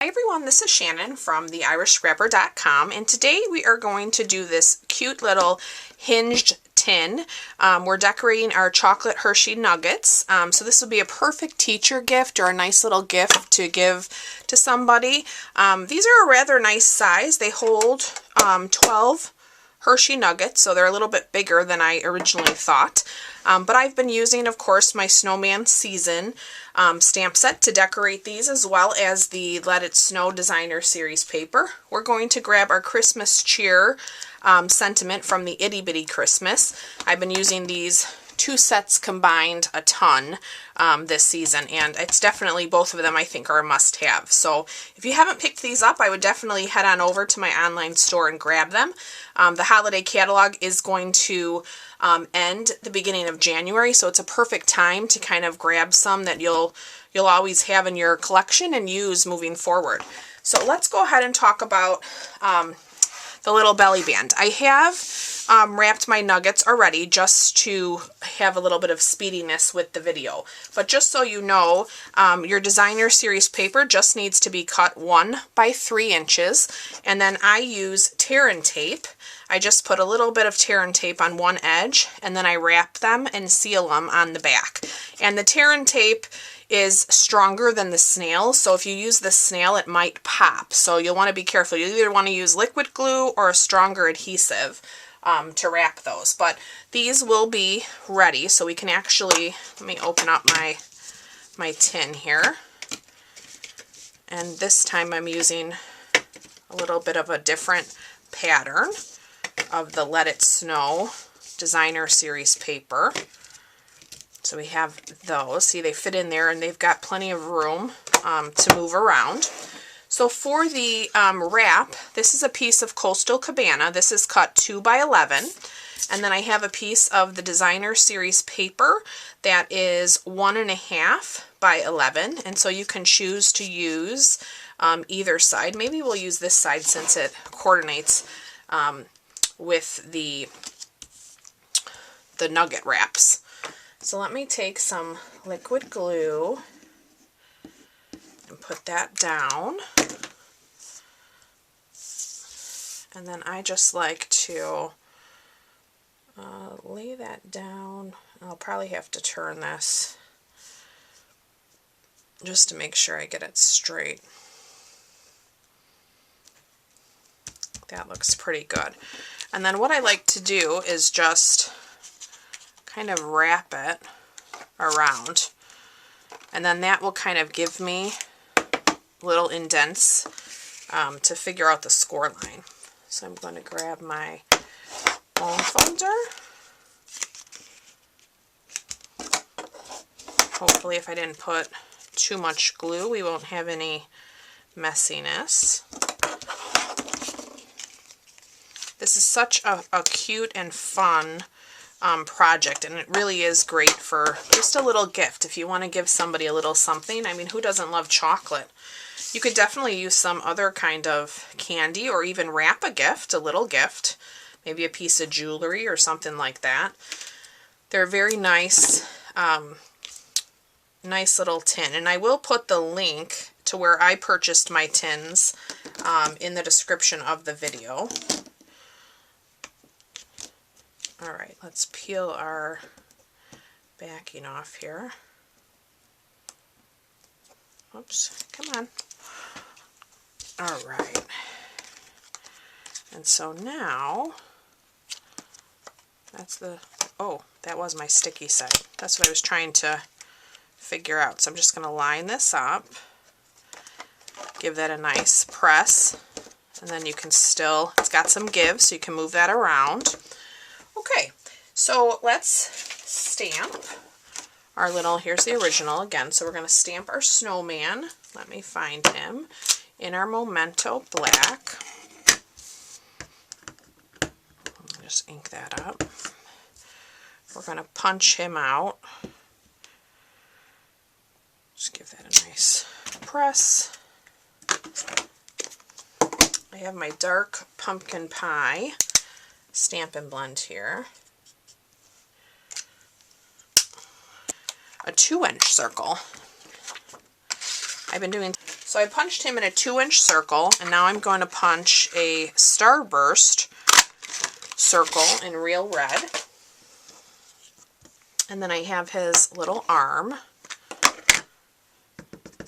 Hi everyone, this is Shannon from theirishscrapper.com, and today we are going to do this cute little hinged tin. We're decorating our chocolate Hershey Nuggets, so this will be a perfect teacher gift or a nice little gift to give to somebody. These are a rather nice size. They hold 12 Hershey Nuggets, so they're a little bit bigger than I originally thought. But I've been using, of course, my Snowman Season stamp set to decorate these, as well as the Let It Snow Designer Series paper. We're going to grab our Christmas cheer sentiment from the Itty Bitty Christmas. I've been using these two sets combined a ton this season, and it's definitely, both of them I think are a must-have. So if you haven't picked these up, I would definitely head on over to my online store and grab them. The holiday catalog is going to end the beginning of January, so it's a perfect time to kind of grab some that you'll always have in your collection and use moving forward. So let's go ahead and talk about the little belly band. I have wrapped my nuggets already just to have a little bit of speediness with the video. But just so you know, your designer series paper just needs to be cut 1 by 3 inches, and then I use tear and tape. I just put a little bit of tear and tape on one edge, and then I wrap them and seal them on the back. And the tear and tape is stronger than the snail, so if you use the snail it might pop, so you'll want to be careful. You either want to use liquid glue or a stronger adhesive to wrap those. But these will be ready, so we can actually, let me open up my tin here, and this time I'm using a little bit of a different pattern of the Let It Snow Designer Series paper. So we have those. See, they fit in there and they've got plenty of room to move around. So for the wrap, this is a piece of Coastal Cabana. This is cut 2 by 11. And then I have a piece of the Designer Series paper that is 1.5 by 11. And so you can choose to use either side. Maybe we'll use this side since it coordinates with the nugget wraps. So let me take some liquid glue and put that down. And then I just like to lay that down. I'll probably have to turn this just to make sure I get it straight. That looks pretty good. And then what I like to do is just kind of wrap it around, and then that will kind of give me little indents to figure out the score line. So I'm going to grab my bone folder. Hopefully if I didn't put too much glue we won't have any messiness. This is such a cute and fun project, and it really is great for just a little gift if you want to give somebody a little something. I mean, who doesn't love chocolate? You could definitely use some other kind of candy or even wrap a gift, a little gift, maybe a piece of jewelry or something like that. They're very nice, nice little tin, and I will put the link to where I purchased my tins in the description of the video. Alright, let's peel our backing off here. Oops, come on. Alright. And so now, that's the, oh, that was my sticky side. That's what I was trying to figure out. So I'm just going to line this up, give that a nice press, and then you can still, it's got some give, so you can move that around. Okay, so let's stamp our little, here's the original again, so we're going to stamp our snowman. Let me find him in our Memento Black. Just ink that up. We're going to punch him out. Just give that a nice press. I have my dark pumpkin pie Stampin' Blend here. A 2-inch circle. I've been doing So I punched him in a 2-inch circle, and now I'm going to punch a starburst circle in real red. And then I have his little arm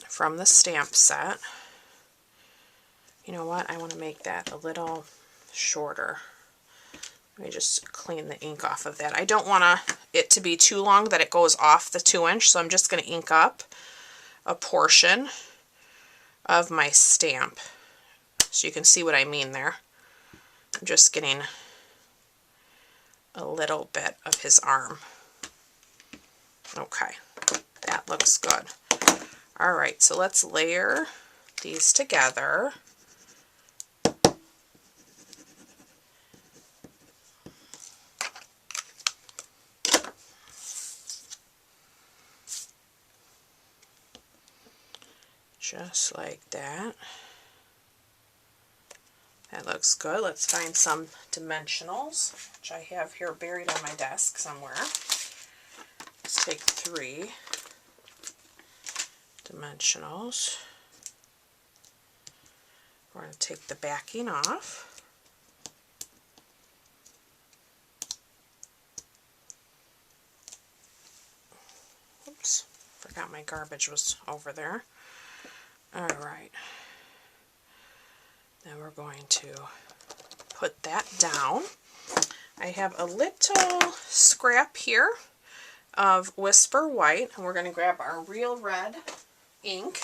from the stamp set. You know what? I want to make that a little shorter. Let me just clean the ink off of that. I don't want it to be too long that it goes off the 2-inch, so I'm just going to ink up a portion of my stamp. So you can see what I mean there. I'm just getting a little bit of his arm. Okay, that looks good. All right, so let's layer these together. Just like that. That looks good. Let's find some dimensionals, which I have here buried on my desk somewhere. Let's take 3 dimensionals. We're going to take the backing off. Oops, forgot my garbage was over there. Alright, then we're going to put that down. I have a little scrap here of Whisper White, and we're going to grab our real red ink,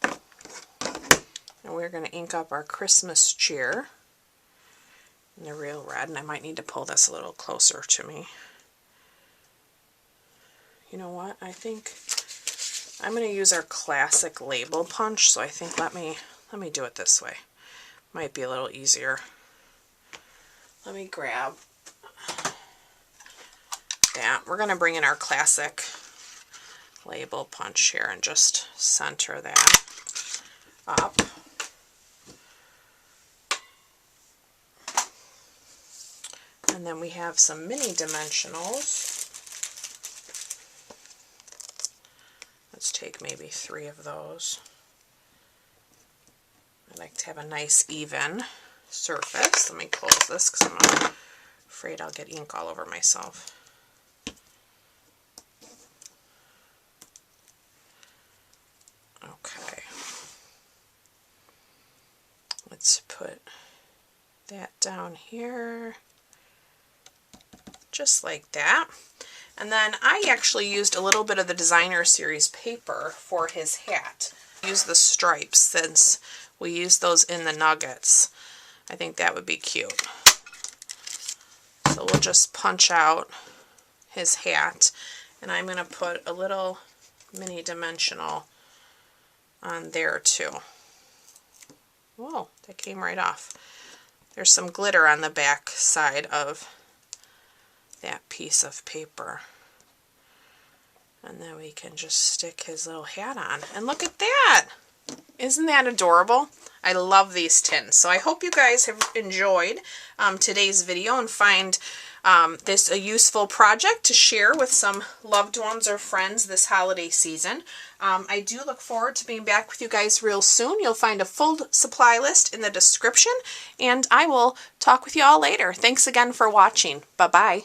and we're going to ink up our Christmas cheer in the real red, and I might need to pull this a little closer to me. You know what, I think I'm going to use our classic label punch, so I think let me do it this way. Might be a little easier. Let me grab that. We're going to bring in our classic label punch here and just center that up. And then we have some mini dimensionals. Let's take maybe 3 of those. I like to have a nice even surface. Let me close this because I'm afraid I'll get ink all over myself. Okay. Let's put that down here. Just like that. And then I actually used a little bit of the Designer Series paper for his hat. Use the stripes since we used those in the nuggets. I think that would be cute. So we'll just punch out his hat, and I'm going to put a little mini dimensional on there too. Whoa, that came right off. There's some glitter on the back side of that piece of paper. And then we can just stick his little hat on. And look at that! Isn't that adorable? I love these tins. So I hope you guys have enjoyed today's video and find this a useful project to share with some loved ones or friends this holiday season. I do look forward to being back with you guys real soon. You'll find a full supply list in the description, and I will talk with you all later. Thanks again for watching. Bye-bye.